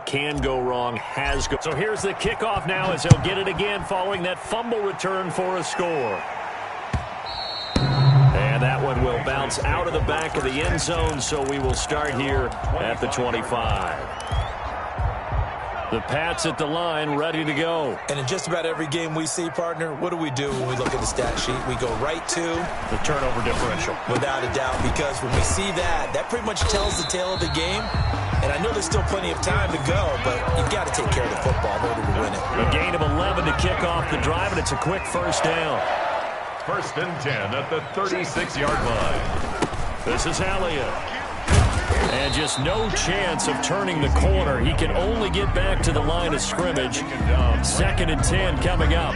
can go wrong has gone. So here's the kickoff now as he'll get it again following that fumble return for a score. And that one will bounce out of the back of the end zone, so we will start here at the 25. The Pats at the line, ready to go. And in just about every game we see, partner, what do we do when we look at the stat sheet? We go right to the turnover differential. Without a doubt, because when we see that, that pretty much tells the tale of the game. And I know there's still plenty of time to go, but you've got to take care of the football in order to win it. A gain of 11 to kick off the drive, and it's a quick first down. 1st and 10 at the 36-yard line. This is Elliott. And just no chance of turning the corner. He can only get back to the line of scrimmage. 2nd and 10 coming up.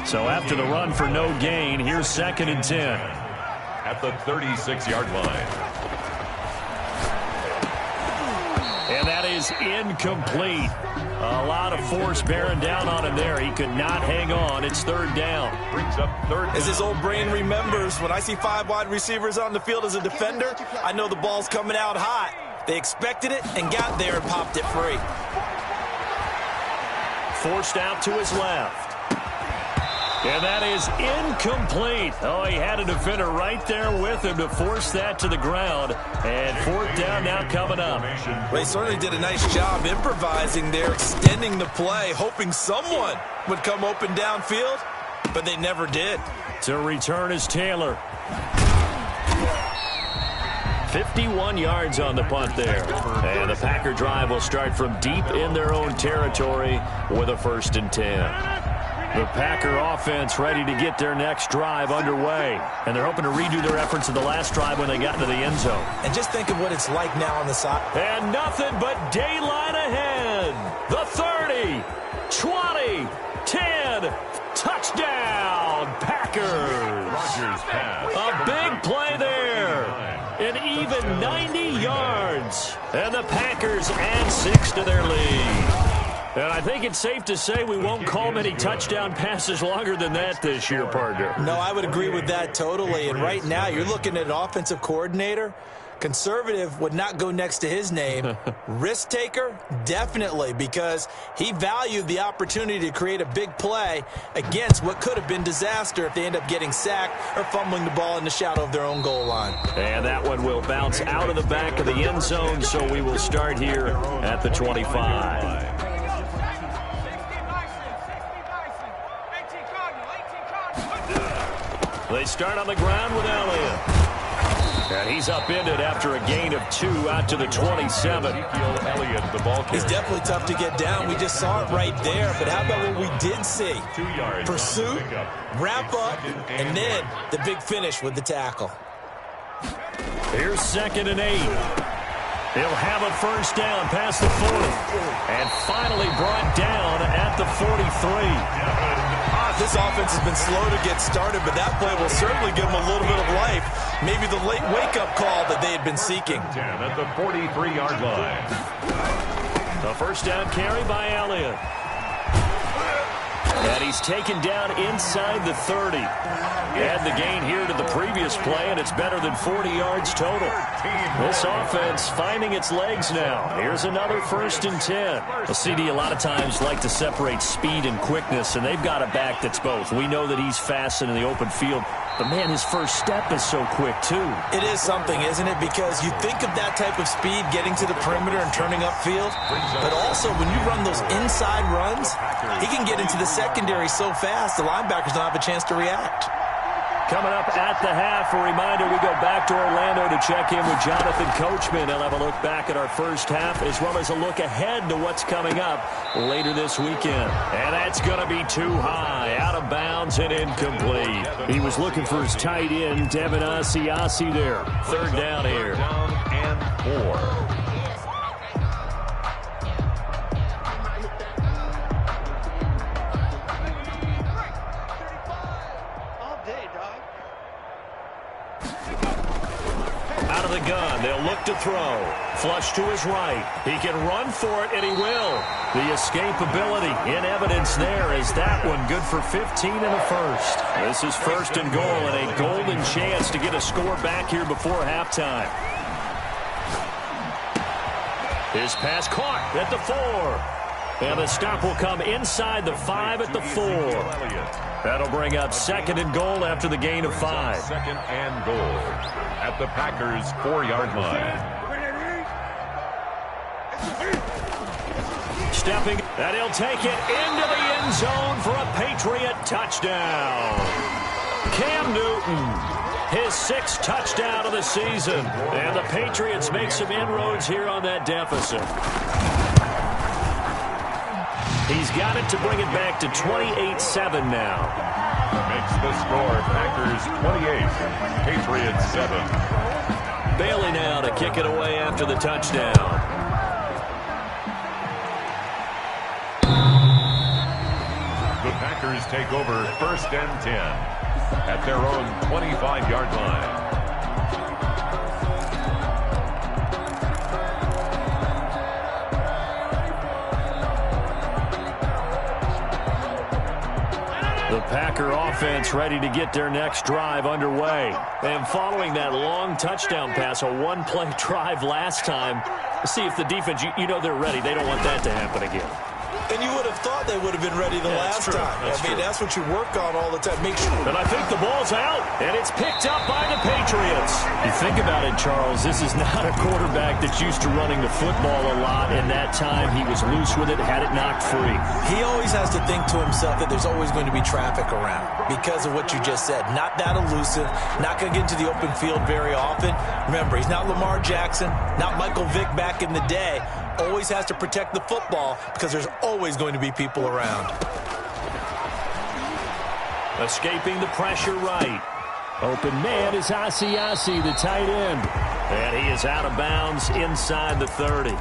So after the run for no gain, here's 2nd and 10. At the 36-yard line. And that is incomplete. A lot of force bearing down on him there. He could not hang on. It's 3rd down. Brings up 3rd down. As his old brain remembers, when I see 5 wide receivers on the field as a defender, I know the ball's coming out hot. They expected it and got there and popped it free. Forced out to his left. And that is incomplete. Oh, he had a defender right there with him to force that to the ground. And 4th down now coming up. Well, he certainly did a nice job improvising there, extending the play, hoping someone would come open downfield, but they never did. To return is Taylor. 51 yards on the punt there. And the Packer drive will start from deep in their own territory with a 1st and 10. The Packer offense ready to get their next drive underway. And they're hoping to redo their efforts in the last drive when they got into the end zone. And just think of what it's like now on the side. And nothing but daylight ahead. The 30, 20, 10, touchdown, Packers. A big play there. An even 90 yards. And the Packers add 6 to their lead. And I think it's safe to say we won't call many touchdown passes longer than that this year, partner. No, I would agree with that totally. And right now, you're looking at an offensive coordinator. Conservative would not go next to his name. Risk taker, definitely, because he valued the opportunity to create a big play against what could have been disaster if they end up getting sacked or fumbling the ball in the shadow of their own goal line. And that one will bounce out of the back of the end zone, so we will start here at the 25. They start on the ground with Elliott. And he's upended after a gain of 2 out to the 27. Elliott, the ball carrier. He's definitely tough to get down. We just saw it right there. But how about what we did see? 2 yards. Pursuit, wrap up, and then the big finish with the tackle. Here's 2nd and 8. He'll have a 1st down past the 40. And finally brought down at the 43. This offense has been slow to get started, but that play will certainly give them a little bit of life. Maybe the late wake-up call that they had been seeking. 10 at the 43-yard line. The 1st down carry by Elliott. And he's taken down inside the 30. Add the gain here to the previous play, and it's better than 40 yards total. This offense finding its legs now. Here's another 1st and 10. Well, CD a lot of times like to separate speed and quickness, and they've got a back that's both. We know that he's fast in the open field, but, man, his first step is so quick, too. It is something, isn't it? Because you think of that type of speed getting to the perimeter and turning upfield, but also when you run those inside runs, he can get into the secondary so fast the linebackers don't have a chance to react. Coming up at the half, a reminder, we go back to Orlando to check in with Jonathan Coachman. He'll have a look back at our first half as well as a look ahead to what's coming up later this weekend. And that's going to be too high, out of bounds and incomplete. He was looking for his tight end, Devin Asiasi there. 3rd down here. 3rd down and 4. Out of the gun, they'll look to throw. Flush to his right. He can run for it, and he will. The escapability in evidence there is that one good for 15 in the 1st. This is 1st and goal and a golden chance to get a score back here before halftime. His pass caught at the 4. And the stop will come inside the 5 at the 4. That'll bring up 2nd and goal after the gain of 5. 2nd and goal at the Packers' 4-yard line. Stepping, and he'll take it into the end zone for a Patriot touchdown. Cam Newton. His 6th touchdown of the season. And the Patriots make some inroads here on that deficit. He's got it to bring it back to 28-7 now. Makes the score Packers 28, Patriots 7. Bailey now to kick it away after the touchdown. The Packers take over 1st and 10. At their own 25-yard line. The Packer offense ready to get their next drive underway. And following that long touchdown pass, a one-play drive last time, see if the defense, you know they're ready. They don't want that to happen again. And you would have thought they would have been ready the last time. That's what you work on all the time. Make sure. And I think the ball's out, and it's picked up by the Patriots. You think about it, Charles, this is not a quarterback that's used to running the football a lot, and that time he was loose with it, had it knocked free. He always has to think to himself that there's always going to be traffic around because of what you just said. Not that elusive, not going to get into the open field very often. Remember, he's not Lamar Jackson, not Michael Vick back in the day. Always has to protect the football because there's always going to be people around. Escaping the pressure right. Open man is Asiasi, the tight end. And he is out of bounds inside the 30.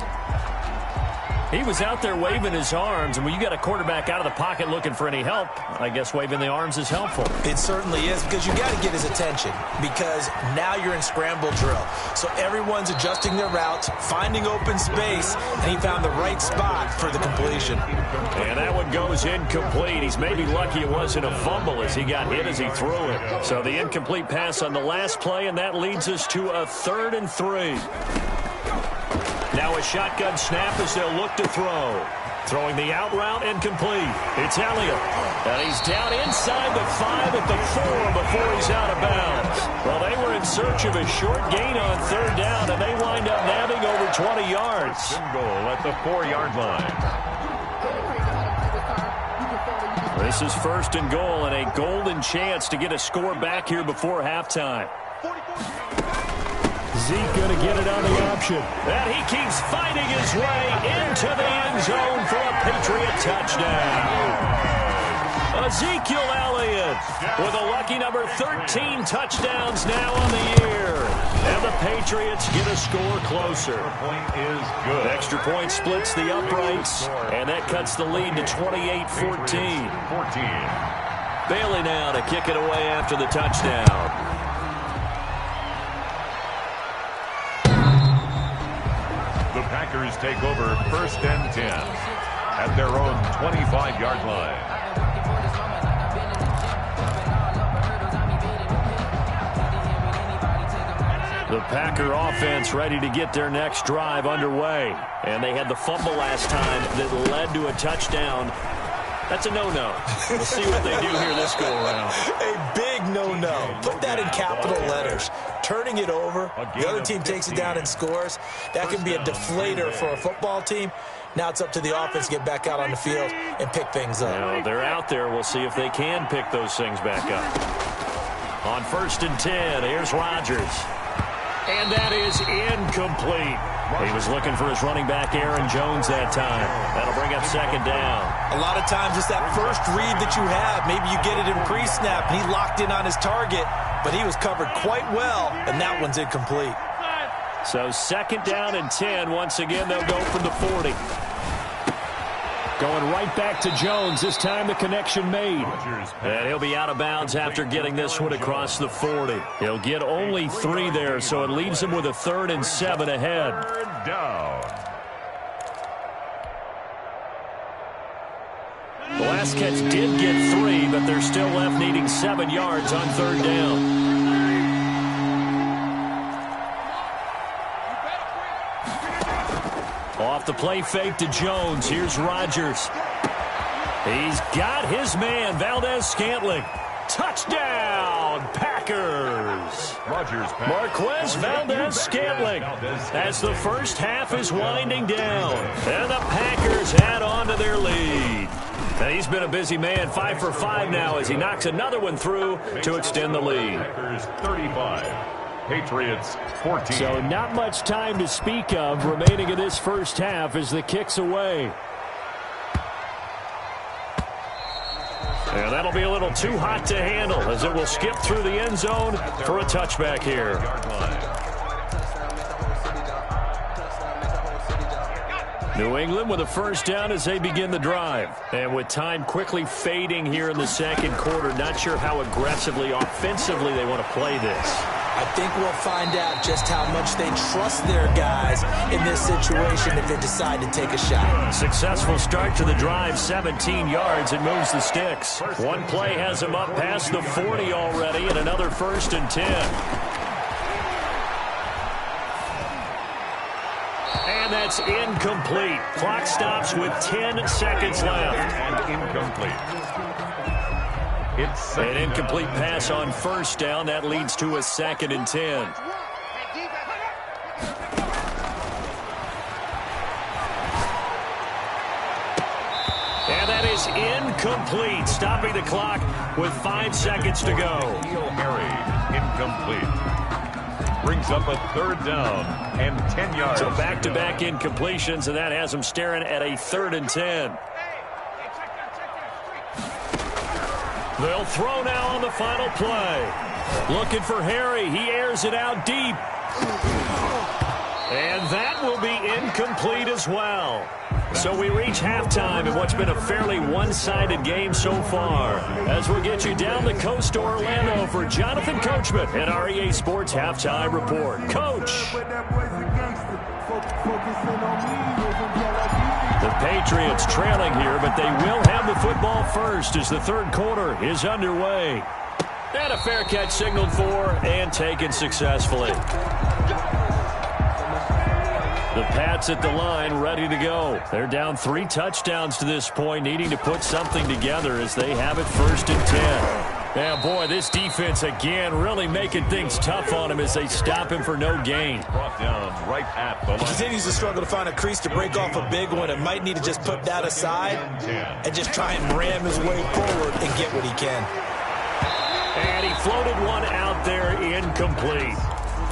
He was out there waving his arms, and when you got a quarterback out of the pocket looking for any help, I guess waving the arms is helpful. It certainly is, because you got to get his attention, because now you're in scramble drill. So everyone's adjusting their routes, finding open space, and he found the right spot for the completion. And that one goes incomplete. He's maybe lucky it wasn't a fumble as he got hit as he threw it. So the incomplete pass on the last play, and that leads us to a 3rd and 3. Now a shotgun snap as they'll look to throw. Throwing the out route and complete. It's Elliott. And he's down inside the 5 at the 4 before he's out of bounds. Well, they were in search of a short gain on 3rd down, and they wind up nabbing over 20 yards. Goal at the 4-yard line. This is 1st and goal, and a golden chance to get a score back here before halftime. Zeke going to get it on the option. And he keeps fighting his way into the end zone for a Patriot touchdown. Ezekiel Elliott with a lucky number 13 touchdowns now on the year. And the Patriots get a score closer. Point is good. Extra point splits the uprights, and that cuts the lead to 28-14. Bailey now to kick it away after the touchdown. The Packers take over 1st and 10 at their own 25-yard line. The Packer offense ready to get their next drive underway. And they had the fumble last time that led to a touchdown. That's a no-no. We'll see what they do here this go-around. A big no-no. Put that in capital letters. Turning it over, the other team takes it down and scores. That can be a deflator for a football team. Now it's up to the offense to get back out on the field and pick things up. Now, they're out there. We'll see if they can pick those things back up. On 1st and 10, here's Rodgers. And that is incomplete. He was looking for his running back, Aaron Jones, that time. That'll bring up 2nd down. A lot of times it's that first read that you have. Maybe you get it in pre-snap, and he locked in on his target, but he was covered quite well, and that one's incomplete. So 2nd down and 10. Once again, they'll go from the 40. Going right back to Jones. This time the connection made. And he'll be out of bounds after getting this one across the 40. He'll get only 3 there, so it leaves him with a 3rd and 7 ahead. Third down. The last catch did get 3, but they're still left needing 7 yards on 3rd down. off the play fake to Jones. Here's Rodgers. He's got his man, Valdez-Scantling. Touchdown, Packers. Marquez Valdez-Scantling as the first half is winding down. And the Packers add on to their lead. And he's been a busy man, 5 for 5 now as he knocks another one through to extend the lead. Packers 35, Patriots 14. So not much time to speak of remaining in this first half as the kick's away. And that'll be a little too hot to handle as it will skip through the end zone for a touchback here. New England with a first down as they begin the drive. And with time quickly fading here in the second quarter, not sure how aggressively, offensively they want to play this. I think we'll find out just how much they trust their guys in this situation if they decide to take a shot. Successful start to the drive, 17 yards, and moves the sticks. One play has them up past the 40 already, and another 1st and 10. And that's incomplete. Clock stops with 10 seconds left. And incomplete. An incomplete pass on first down. That leads to a 2nd and 10. And that is incomplete, stopping the clock with 5 seconds to go. Harry, incomplete. Brings up a 3rd down and 10 yards. So back-to-back incompletions, and that has them staring at a 3rd and 10. They'll throw now on the final play. Looking for Harry. He airs it out deep. And that will be incomplete as well. So we reach halftime in what's been a fairly one-sided game so far. As we'll get you down the coast to Orlando for Jonathan Coachman and our EA Sports Halftime Report. Coach. The Patriots trailing here, but they will have the football first as the third quarter is underway. And a fair catch signaled for and taken successfully. The Pats at the line ready to go. They're down 3 touchdowns to this point, needing to put something together as they have it 1st and 10. Yeah, boy, this defense again really making things tough on him as they stop him for no gain. Brought down right at the line. He continues to struggle to find a crease to break off a big one and might need to just put that aside and just try and ram his way forward and get what he can. And he floated one out there incomplete.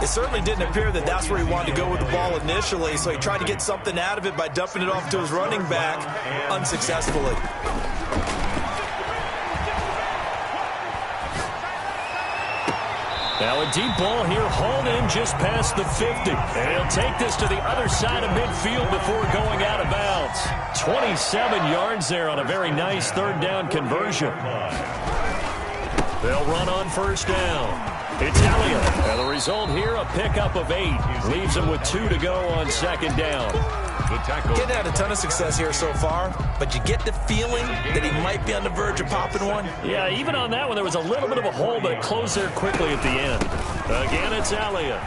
It certainly didn't appear that that's where he wanted to go with the ball initially, so he tried to get something out of it by dumping it off to his running back unsuccessfully. Now a deep ball here, hauled in just past the 50. And he'll take this to the other side of midfield before going out of bounds. 27 yards there on a very nice 3rd down conversion. They'll run on 1st down. It's Elliott. And the result here, a pickup of 8. Leaves him with 2 to go on 2nd down. Getting had a ton of success here so far, but you get the feeling that he might be on the verge of popping one. Yeah, even on that one, there was a little bit of a hole, but it closed there quickly at the end. Again, it's Elliott.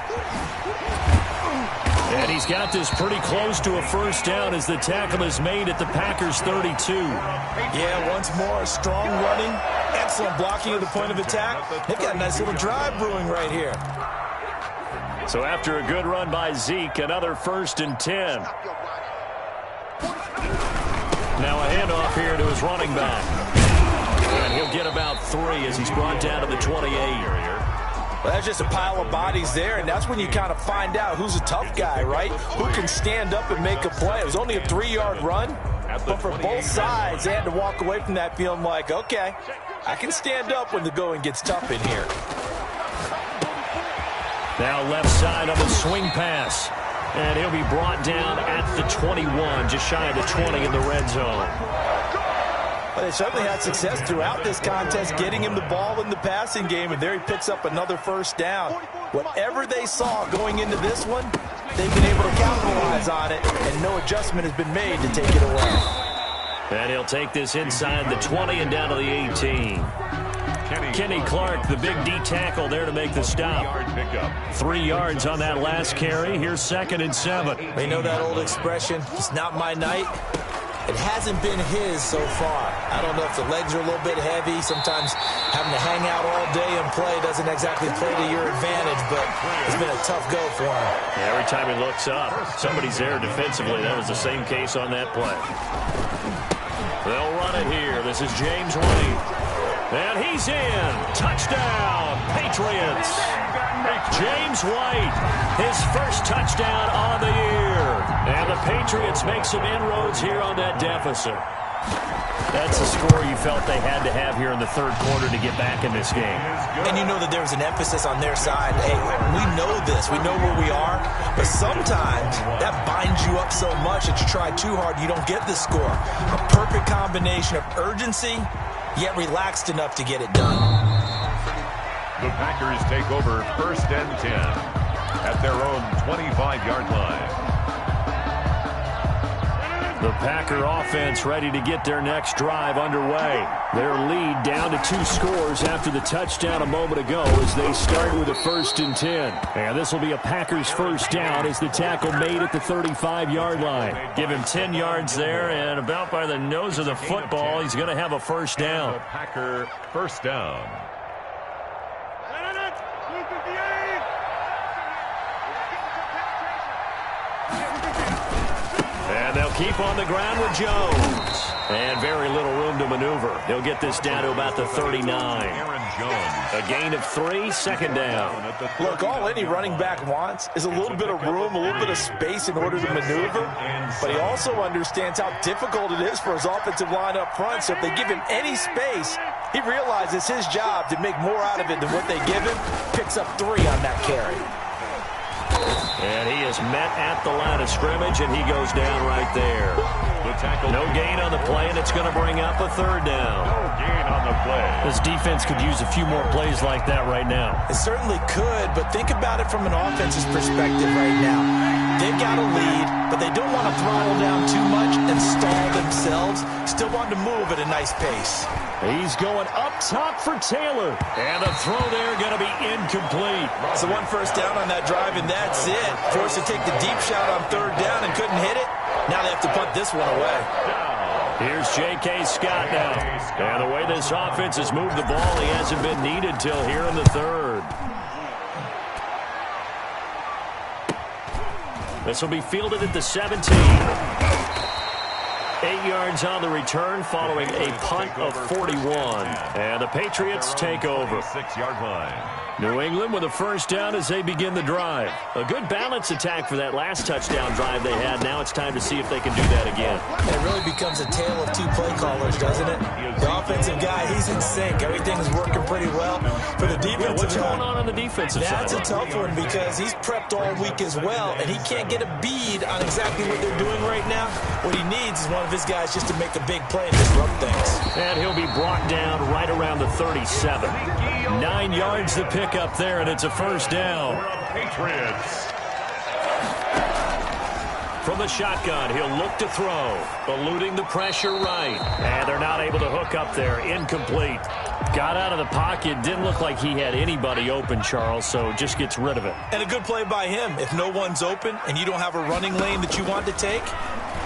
And he's got this pretty close to a 1st down as the tackle is made at the Packers' 32. Yeah, once more, strong running, excellent blocking at the point of attack. They've got a nice little drive brewing right here. So after a good run by Zeke, another 1st and 10. Now a handoff here to his running back. And he'll get about 3 as he's brought down to the 28. Well, that's just a pile of bodies there, and that's when you kind of find out who's a tough guy, right? Who can stand up and make a play. It was only a 3-yard run, but for both sides, they had to walk away from that feeling like, okay, I can stand up when the going gets tough in here. Now left side on the swing pass. And he'll be brought down at the 21, just shy of the 20 in the red zone. Well, they certainly had success throughout this contest, getting him the ball in the passing game, and there he picks up another 1st down. Whatever they saw going into this one, they've been able to capitalize on it, and no adjustment has been made to take it away. And he'll take this inside the 20 and down to the 18. Kenny Clark, the big D tackle there to make the stop. 3 yards on that last carry. Here's 2nd and 7. You know that old expression, it's not my night? It hasn't been his so far. I don't know if the legs are a little bit heavy. Sometimes having to hang out all day and play doesn't exactly play to your advantage, but it's been a tough go for him. Yeah, every time he looks up, somebody's there defensively. That was the same case on that play. They'll run it here. This is James White. And he's in. Touchdown, Patriots. James White, his first touchdown on the year. And the Patriots make some inroads here on that deficit. That's a score you felt they had to have here in the third quarter to get back in this game. And you know that there was an emphasis on their side. Hey, we know this. We know where we are. But sometimes that binds you up so much that you try too hard, you don't get the score. A perfect combination of urgency, yet relaxed enough to get it done. The Packers take over 1st and 10 at their own 25-yard line. The Packer offense ready to get their next drive underway. Their lead down to 2 scores after the touchdown a moment ago as they start with a 1st and 10. And this will be a Packers first down as the tackle made at the 35-yard line. Give him 10 yards there, and about by the nose of the football, he's going to have a first down. The Packer first down. And they'll keep on the ground with Jones. And very little room to maneuver. He'll get this down to about the 39. A gain of 3, 2nd down. Look, all any running back wants is a little bit of room, a little bit of space in order to maneuver. But he also understands how difficult it is for his offensive line up front. So if they give him any space, he realizes it's his job to make more out of it than what they give him. Picks up 3 on that carry. And he is met at the line of scrimmage, and he goes down right there. No gain on the play, and it's going to bring up a 3rd down. No gain on the play. This defense could use a few more plays like that right now. It certainly could, but think about it from an offense's perspective right now. They've got a lead, but they don't want to throttle down too much and stall themselves. Still want to move at a nice pace. He's going up top for Taylor. And the throw there going to be incomplete. So 1 first down on that drive, and that's it. Forced to take the deep shot on 3rd down and couldn't hit it. Now they have to punt this one away. Here's J.K. Scott now. And the way this offense has moved the ball, he hasn't been needed till here in the 3rd. This will be fielded at the 17. 8 yards on the return following a punt of 41. And the Patriots take over. 6-yard line. New England with a first down as they begin the drive. A good balance attack for that last touchdown drive they had. Now it's time to see if they can do that again. It really becomes a tale of 2 play callers, doesn't it? The offensive guy, he's in sync. Everything is working pretty well. For the defensive what's going on the defensive side? That's a tough one because he's prepped all week as well, and he can't get a bead on exactly what they're doing right now. What he needs is one of his guys just to make a big play and disrupt things. And he'll be brought down right around the 37. 9 yards to pick up there, and it's a first down. Patriots. From the shotgun, he'll look to throw, eluding the pressure right. And they're not able to hook up there. Incomplete. Got out of the pocket. Didn't look like he had anybody open, Charles, so just gets rid of it. And a good play by him. If no one's open and you don't have a running lane that you want to take,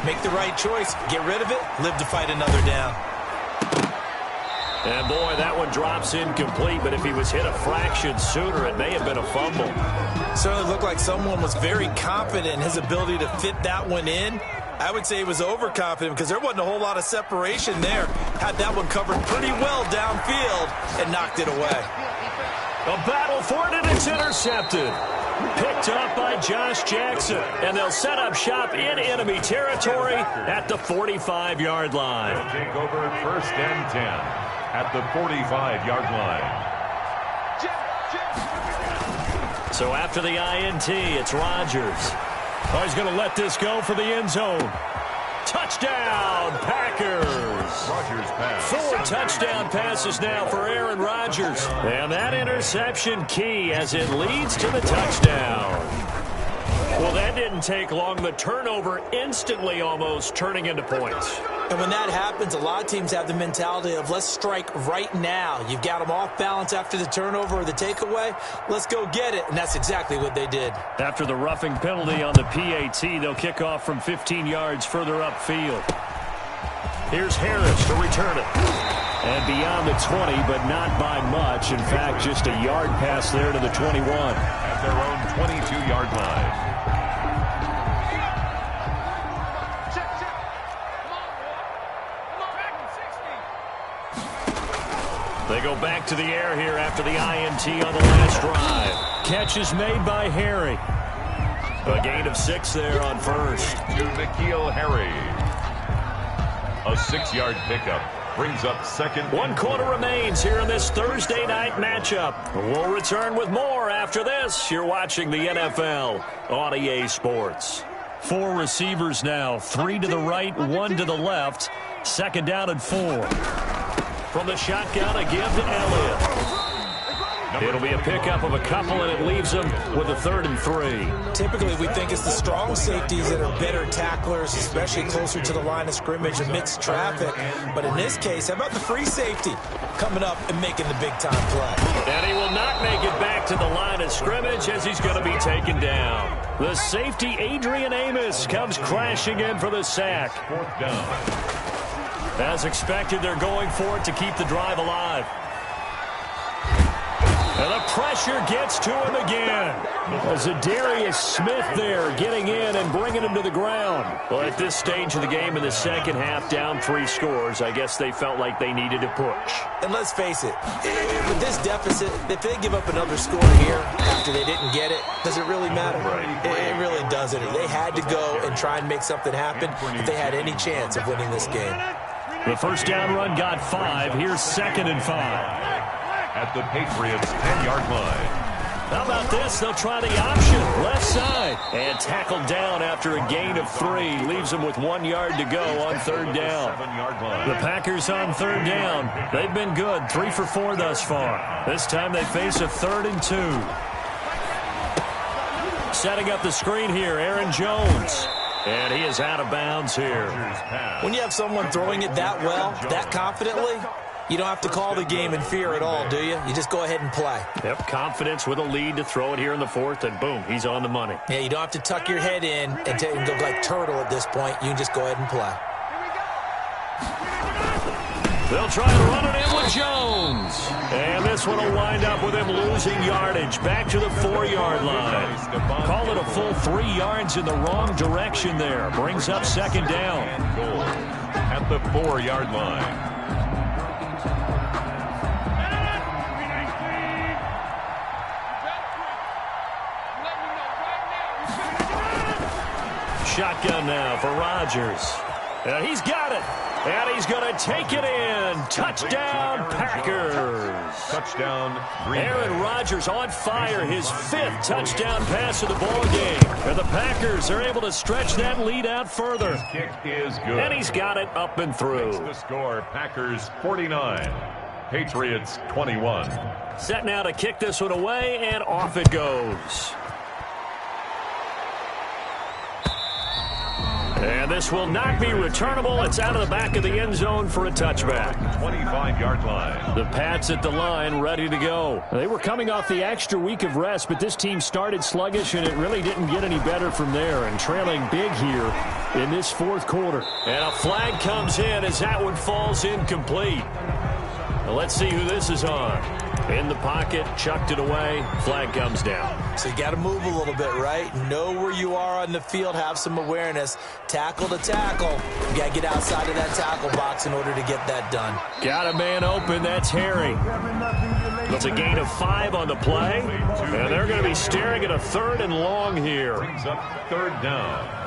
make the right choice. Get rid of it. Live to fight another down. And, boy, that one drops incomplete, but if he was hit a fraction sooner, it may have been a fumble. Certainly looked like someone was very confident in his ability to fit that one in. I would say he was overconfident because there wasn't a whole lot of separation there. Had that one covered pretty well downfield and knocked it away. A battle for it, and it's intercepted. Picked up by Josh Jackson, and they'll set up shop in enemy territory at the 45-yard line. They'll take over 1st and 10 at the 45-yard line. So after the INT, it's Rodgers. Oh, he's going to let this go for the end zone. Touchdown, Packers. Rodgers pass. 4 touchdown passes now for Aaron Rodgers. And that interception key as it leads to the touchdown. Well, that didn't take long. The turnover instantly almost turning into points. And when that happens, a lot of teams have the mentality of let's strike right now. You've got them off balance after the turnover or the takeaway. Let's go get it. And that's exactly what they did. After the roughing penalty on the PAT, they'll kick off from 15 yards further upfield. Here's Harris to return it. And beyond the 20, but not by much. In fact, just a yard pass there to the 21. At their own 22-yard line. They go back to the air here after the INT on the last drive. Catch is made by Harry. A gain of 6 there on first. To N'Keal Harry. A 6-yard pickup brings up second. 1 quarter remains here in this Thursday night matchup. We'll return with more after this. You're watching the NFL on EA Sports. 4 receivers now, 3 to the right, 1 to the left. Second down and 4. From the shotgun, a give to Elliott. It'll be a pickup of a couple, and it leaves them with a 3rd and 3. Typically, we think it's the strong safeties that are better tacklers, especially closer to the line of scrimmage amidst traffic. But in this case, how about the free safety coming up and making the big-time play? And he will not make it back to the line of scrimmage as he's going to be taken down. The safety, Adrian Amos, comes crashing in for the sack. 4th down. As expected, they're going for it to keep the drive alive. And the pressure gets to him again. Zadarius Smith there getting in and bringing him to the ground. Well, at this stage of the game in the second half, down 3 scores, I guess they felt like they needed to push. And let's face it, with this deficit, if they give up another score here after they didn't get it, does it really matter? It really doesn't. They had to go and try and make something happen if they had any chance of winning this game. The first down run got 5. Here's 2nd and 5. At the Patriots' 10-yard line. How about this? They'll try the option. Left side. And tackled down after a gain of 3. Leaves them with 1 yard to go on 3rd down. 7-yard line. The Packers on 3rd down. They've been good. 3 for 4 thus far. This time they face a 3rd and 2. Setting up the screen here, Aaron Jones. And he is out of bounds here. When you have someone throwing it that well, that confidently, you don't have to call the game in fear at all, do you? You just go ahead and play. Yep, confidence with a lead to throw it here in the 4th, and boom, he's on the money. Yeah, you don't have to tuck your head in and go like turtle at this point. You can just go ahead and play. They'll try to run it in with Jones. And this one will wind up with him losing yardage. Back to the 4-yard line. Call it a full 3 yards in the wrong direction there. Brings up 2nd down. At the 4-yard line. Shotgun now for Rodgers. And he's got it. And he's going to take it in. Touchdown, Packers. Touchdown, Green Bay. Aaron Rodgers on fire. His 5th touchdown pass of the ball game. And the Packers are able to stretch that lead out further. His kick is good. And he's got it up and through. The score, Packers 49, Patriots 21. Set now to kick this one away, and off it goes. And this will not be returnable. It's out of the back of the end zone for a touchback. 25-yard line. The Pats at the line, ready to go. They were coming off the extra week of rest, but this team started sluggish, and it really didn't get any better from there. And trailing big here in this 4th quarter. And a flag comes in as that one falls incomplete. Now let's see who this is on. In the pocket, chucked it away, flag comes down. So you got to move a little bit, right? Know where you are on the field, have some awareness. Tackle to tackle. You got to get outside of that tackle box in order to get that done. Got a man open, that's Harry. It's a gain of 5 on the play, and they're going to be staring at a 3rd and long here. Brings up 3rd down.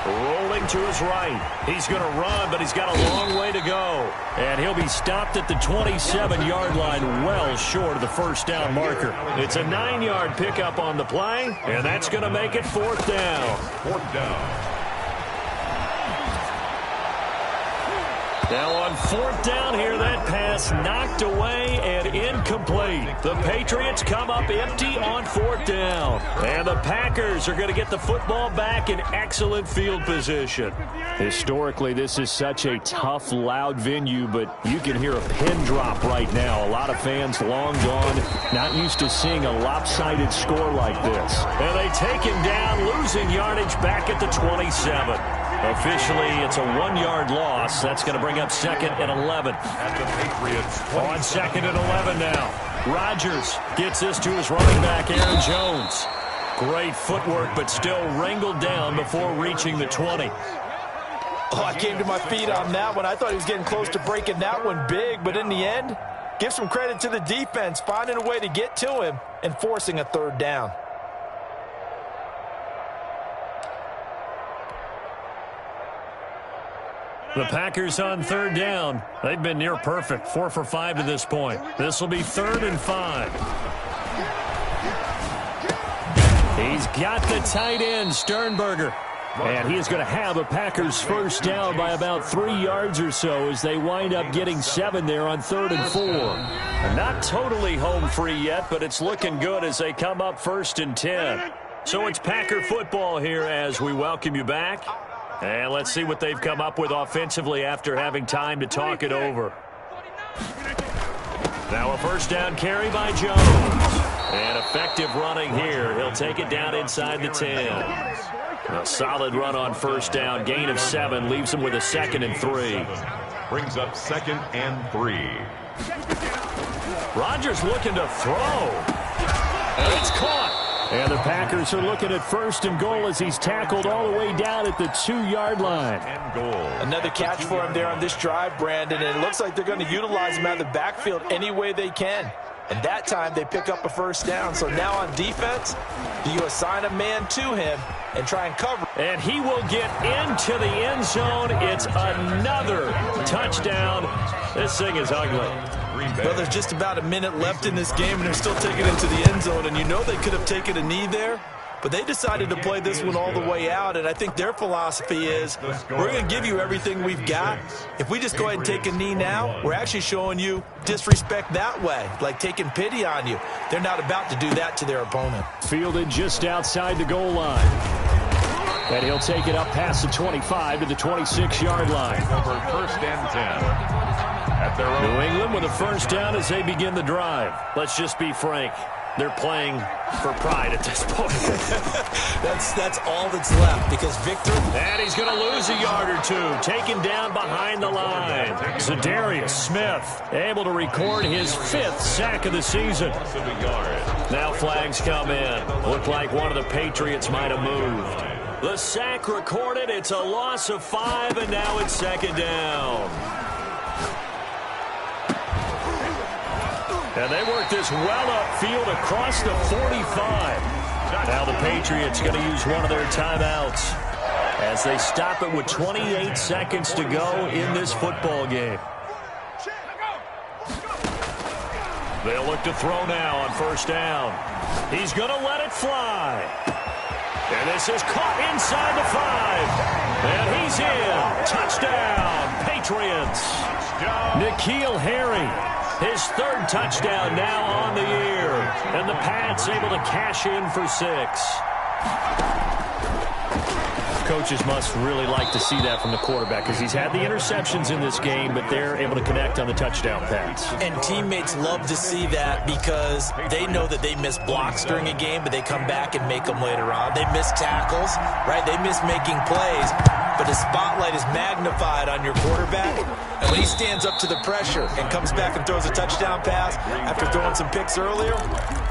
Rolling to his right. He's going to run, but he's got a long way to go. And he'll be stopped at the 27-yard line, well short of the 1st down marker. It's a 9-yard pickup on the play, and that's going to make it 4th down. 4th down. Now on fourth down here, that pass knocked away and incomplete. The Patriots come up empty on fourth down. And the Packers are going to get the football back in excellent field position. Historically, this is such a tough, loud venue, but you can hear a pin drop right now. A lot of fans long gone, not used to seeing a lopsided score like this. And they take him down, losing yardage back at the 27. Officially, it's a 1-yard loss. That's going to bring up second and 11. At the Patriots on second and 11 now. Rodgers gets this to his running back, Aaron Jones. Great footwork, but still wrangled down before reaching the 20. Oh, I came to my feet on that one. I thought he was getting close to breaking that one big, but in the end, give some credit to the defense, finding a way to get to him and forcing a third down. The Packers on third down. They've been near perfect, 4 for 5 to this point. This will be 3rd and 5. He's got the tight end, Sternberger. And he is going to have a Packers first down by about 3 yards or so as they wind up getting 7 there on 3rd and 4. Not totally home free yet, but it's looking good as they come up 1st and 10. So it's Packer football here as we welcome you back. And let's see what they've come up with offensively after having time to talk it over. Now a first down carry by Jones. And effective running here. He'll take it down inside the 10. A solid run on first down. Gain of 7 leaves him with a 2nd and 3. brings up 2nd and 3. Rodgers looking to throw. And it's caught. And the Packers are looking at 1st and goal as he's tackled all the way down at the 2-yard line. And goal. Another catch for him there on this drive, Brandon, and it looks like they're going to utilize him out of the backfield any way they can. And that time they pick up a first down. So now on defense, do you assign a man to him and try and cover? And he will get into the end zone. It's another touchdown. This thing is ugly. Well, there's just about a minute left in this game, and they're still taking it to the end zone. And you know they could have taken a knee there, but they decided to play this one all the way out. And I think their philosophy is, we're going to give you everything we've got. If we just go ahead and take a knee now, we're actually showing you disrespect that way, like taking pity on you. They're not about to do that to their opponent. Fielded just outside the goal line. And he'll take it up past the 25 to the 26-yard line. Over 1st and 10. At their own. New England with a first down as they begin the drive. Let's just be frank. They're playing for pride at this point. That's all that's left because Victor. And he's going to lose a yard or two. Taken down behind the line. Zadarius Smith able to record his 5th sack of the season. Now flags come in. Looked like one of the Patriots might have moved. The sack recorded. It's a loss of 5, and now it's 2nd down. And they work this well upfield across the 45. Now the Patriots going to use one of their timeouts as they stop it with 28 seconds to go in this football game. They'll look to throw now on first down. He's going to let it fly. And this is caught inside the 5. And he's in. Touchdown, Patriots. N'Keal Harry. His 3rd touchdown now on the year. And the Pats able to cash in for 6. Coaches must really like to see that from the quarterback because he's had the interceptions in this game, but they're able to connect on the touchdown pass. And teammates love to see that because they know that they miss blocks during a game, but they come back and make them later on. They miss tackles, right? They miss making plays, but the spotlight is magnified on your quarterback. And when he stands up to the pressure and comes back and throws a touchdown pass after throwing some picks earlier,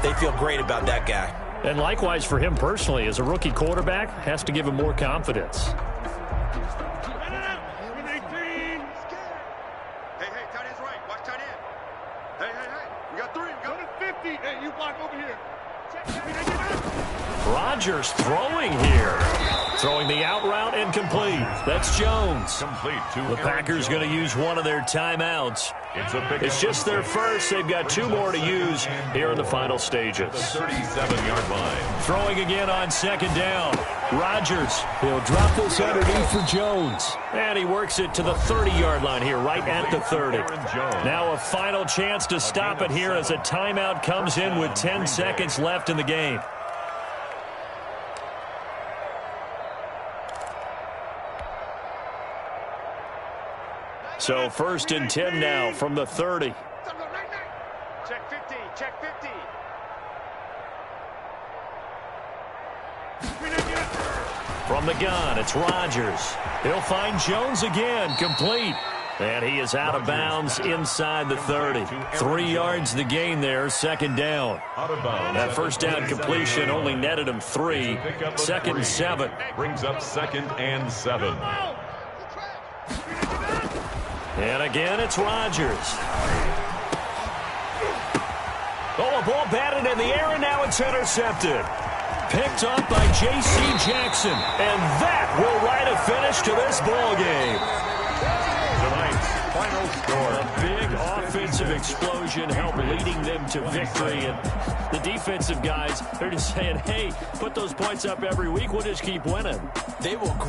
they feel great about that guy. And likewise for him personally, as a rookie quarterback, has to give him more confidence. Hey, tight end's right. Watch tight end. Hey. We got 3. We got 50. Hey, you block over here. Rodgers throwing here. Throwing the out route incomplete. That's Jones. Complete to The Packers going to use one of their timeouts. It's just their first. They've got 2 more to use here in the final stages. 37-yard line. Throwing again on second down. Rodgers. He'll drop this underneath for Jones. And he works it to the 30-yard line here, right at the 30. Now a final chance to stop it here as a timeout comes in with 10 seconds left in the game. So 1st and 10 now from the 30. Check 50, check 50. From the gun, it's Rodgers. He'll find Jones again, complete. And he is out of bounds inside the 30. 3 yards the gain there, 2nd down. That first down completion only netted him 3. 2nd and 7. Brings up 2nd and 7. And again, it's Rodgers. Oh, a ball batted in the air, and now it's intercepted. Picked up by J.C. Jackson. And that will write a finish to this ball game. Tonight's final score. A big offensive explosion helped leading them to victory. And the defensive guys, they're just saying, hey, put those points up every week. We'll just keep winning. They will